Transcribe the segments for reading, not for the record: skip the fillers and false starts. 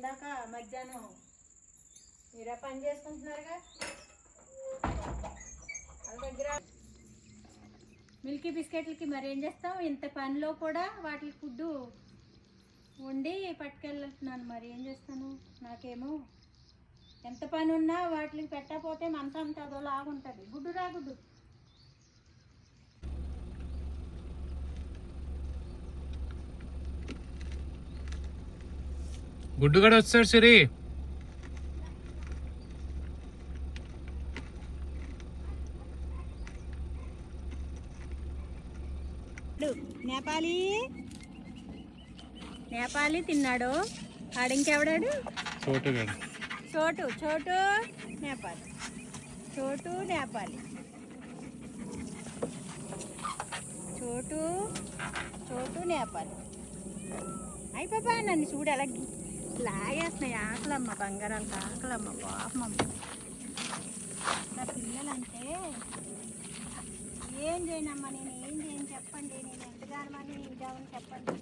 ఇందాక మధ్యాహ్నం మీరా పని చేసుకుంటున్నారుగా వాళ్ళ దగ్గర మిల్కీ బిస్కెట్లకి మరి ఏం చేస్తాం, ఇంత పనిలో కూడా వాటికి ఫుడ్ వండి పట్టుకెళ్తున్నాను. మరి ఏం చేస్తాను, నాకేమో ఎంత పని ఉన్నా వాటికి పెట్టకపోతే మనసు అంతా అదోలాగుంటుంది. గుడ్డు రా గుడ్డు. గుడ్డు కూడా వచ్చాడు సిరి. నేపాలి నేపాలి తిన్నాడు. ఆడింకెవడాడు? చోటు చోటు చోటు నేపాలి, చోటు నేపాలి, చోటు చోటు నేపాలి. అయిపోయా నన్ను చూడు ఎలా లాగేస్తున్నాయి. ఆకలమ్మ, బంగారాలకు ఆకలమ్మ, పాపమ్మ. నా పిల్లలంటే ఏం చేయనమ్మా, నేను ఏం చేయను చెప్పండి, నేను ఎంతగానమని ఇదామని చెప్పండి.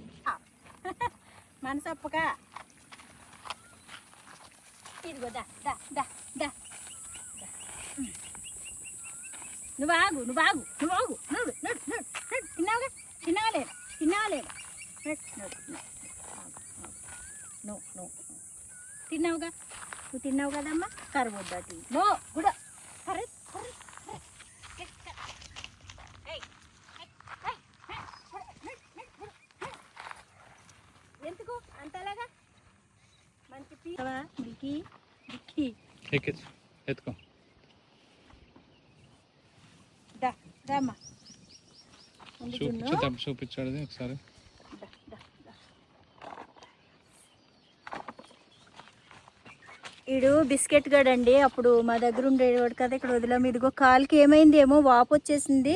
మనసప్పక ఇదిగో దా దా దా దా. నువ్వు ఆగు నువ్వు ఆగు నువ్వు ఆగు. నడు నడు నడు నడు. తిన్నావుగా తిన్నావా లేదా తిన్నావా లేదా? నో నో తిన్నావుగా, నువ్వు తిన్నావు కదమ్మా. కరవద్దు నో కూడా కర్రీ కర్రీ. ఎందుకు అంతలాగా? మంచి మిల్కీ మిల్కీ ఎత్తుకో. దా దామ్మా. చూపించాడు ఒకసారి. వీడు బిస్కెట్ గడండి, అప్పుడు మా దగ్గర ఉండేవాడు కదా, ఇక్కడ వదిలాము. ఇదిగో కాలుకి ఏమైంది ఏమో, వాపు వచ్చేసింది.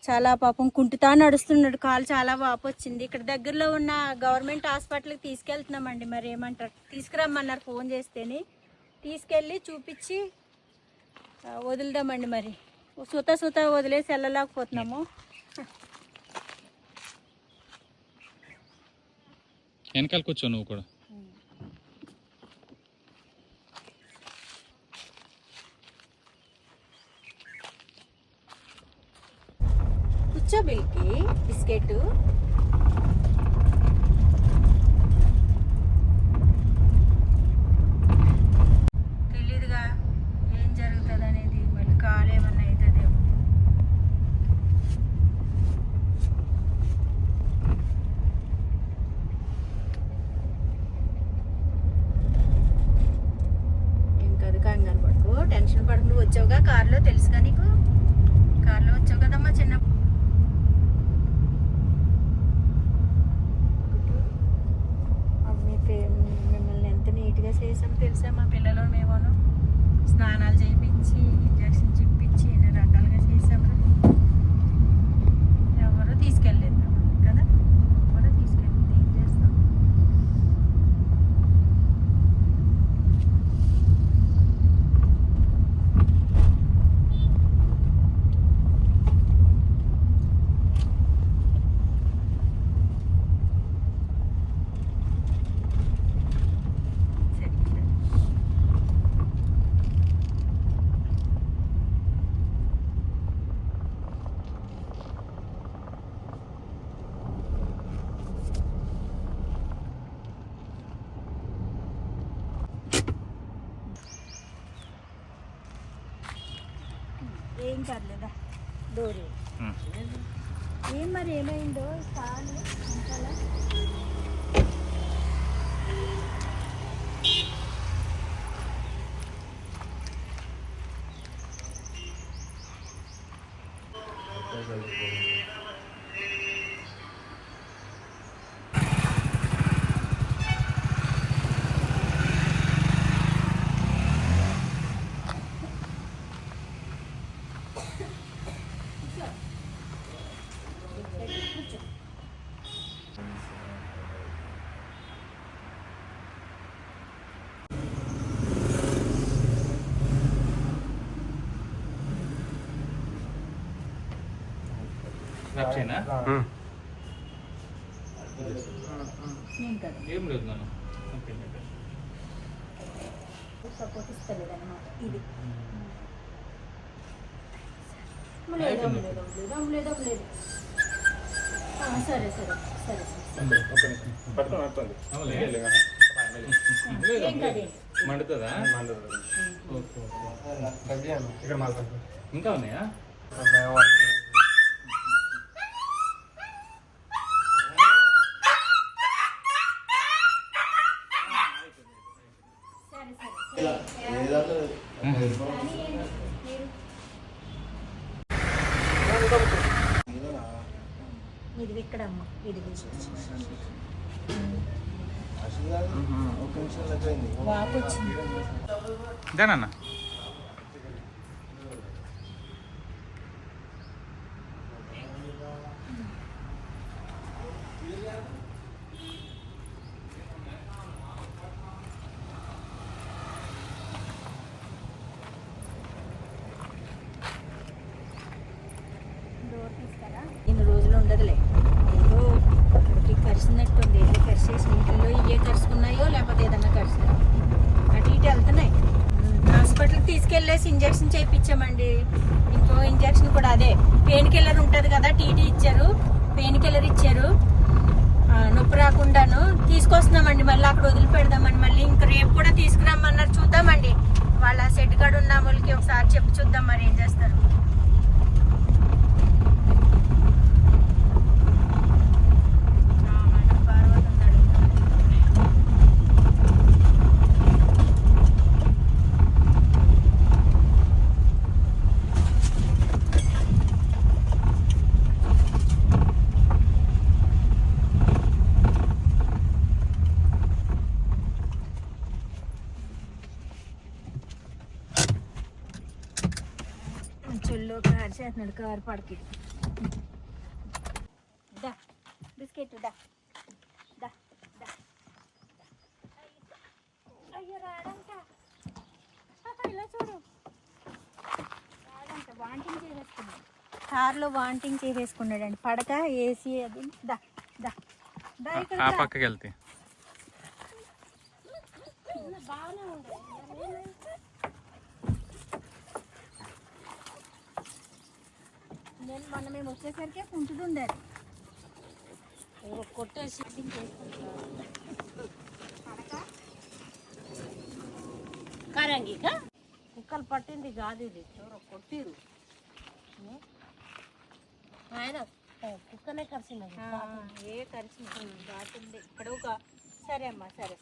చాలా పాపం కుంటుతా నడుస్తున్నాడు, కాలు చాలా వాపు వచ్చింది. ఇక్కడ దగ్గరలో ఉన్న గవర్నమెంట్ హాస్పిటల్కి తీసుకెళ్తున్నామండి. మరి ఏమంటారు, తీసుకురమ్మన్నారు ఫోన్ చేస్తేనే. తీసుకెళ్ళి చూపించి వదులుదామండి. మరి సుత వదిలేసి వెళ్ళలేకపోతున్నాము. వెనకాల కూర్చో నువ్వు కూడా. కూర్చో బిల్కి బిస్కెట్. తెలీదుగా ఏం జరుగుతుంది అనేది, మళ్ళీ కాలు ఏమన్నా అవుతుందేమో. ఏం కాదు, కంగారు పడుకో, టెన్షన్ పడుకు. నువ్వు వచ్చావుగా కారులో, తెలుసుగా నీకు. కారులో వచ్చావు కదమ్మా చిన్న. మిమ్మల్ని ఎంత నీట్గా చేసాం తెలుసా, మా పిల్లలు మేమోను. స్నానాలు చేయించి ఇంజక్షన్ చిప్పించి ఎన్ని రకాలుగా చేసాము. ఎవరు తీసుకెళ్ళలేదు కదా, ఎవరు తీసుకెళ్ళింది. ఏం చేస్తాం? ఏం కాదులేదా, డోరీ. ఏం మరి ఏమైందో కాలు అంతలా. ఏం లేదు నాన్న. సపోర్ట్ ఇస్తలేదు అనమాట ఇది. లేదు లేదు. సరే సరే సరే ఏం కదే మండుతుందా? ఇంకా ఉన్నాయా? ఇది ఇక్కడ అమ్మ ఇది వాపు వచ్చింది. దానన్నా ఇన్ని రోజులు ఉండదులే, ఏదో ఒకటి కరిసినట్టుంది. ఏదో కరిసేసి ఇంట్లో ఇవే కరుచుకున్నాయో లేకపోతే ఏదన్నా కరిచినాయో అటు ఇటు వెళ్తున్నాయి. హాస్పిటల్కి తీసుకెళ్ళేసి ఇంజక్షన్ చేయించామండి. ఇంకో ఇంజక్షన్ కూడా అదే పెయిన్ కిల్లర్ ఉంటుంది కదా, టీటీ ఇచ్చారు, పెయిన్ కిల్లర్ ఇచ్చారు. నొప్పి రాకుండాను తీసుకొస్తున్నామండి. మళ్ళీ అక్కడ వదిలిపెడదామని మళ్ళీ ఇంక రేపు కూడా తీసుకురమ్మన్నారు. చూద్దామండి, వాళ్ళ సెట్ కాడ ఉన్న వాళ్ళకి ఒకసారి చెప్పి చూద్దాం మరి ఏం చేస్తారు. చెల్లో కారు చేస్తున్నాడు, కారు పడకి దా బిస్కెట్ దా దా దా. అయ్యో రాడంట, ఇలా చూడు రాడంట. వాంటింగ్ చేసేసుకున్నాడు, కార్లో వాంటింగ్ చేసేసుకున్నాడండి. పడక ఏసీ అది. దా దా దా ఇక్కడ ఆ పక్కకి వెళ్తే బాగానే ఉంది. నేను మొన్న మేము వచ్చేసరికి కుంటుడుండారు, కొట్టేసి కరంగి కుక్కలు పట్టింది కాదు, ఇది ఎవరో కొట్టిరు. ఆయన కుక్కనే కరిచినది. ఏ కరిచింది దాటింది ఇక్కడ ఒక. సరే అమ్మా సరే.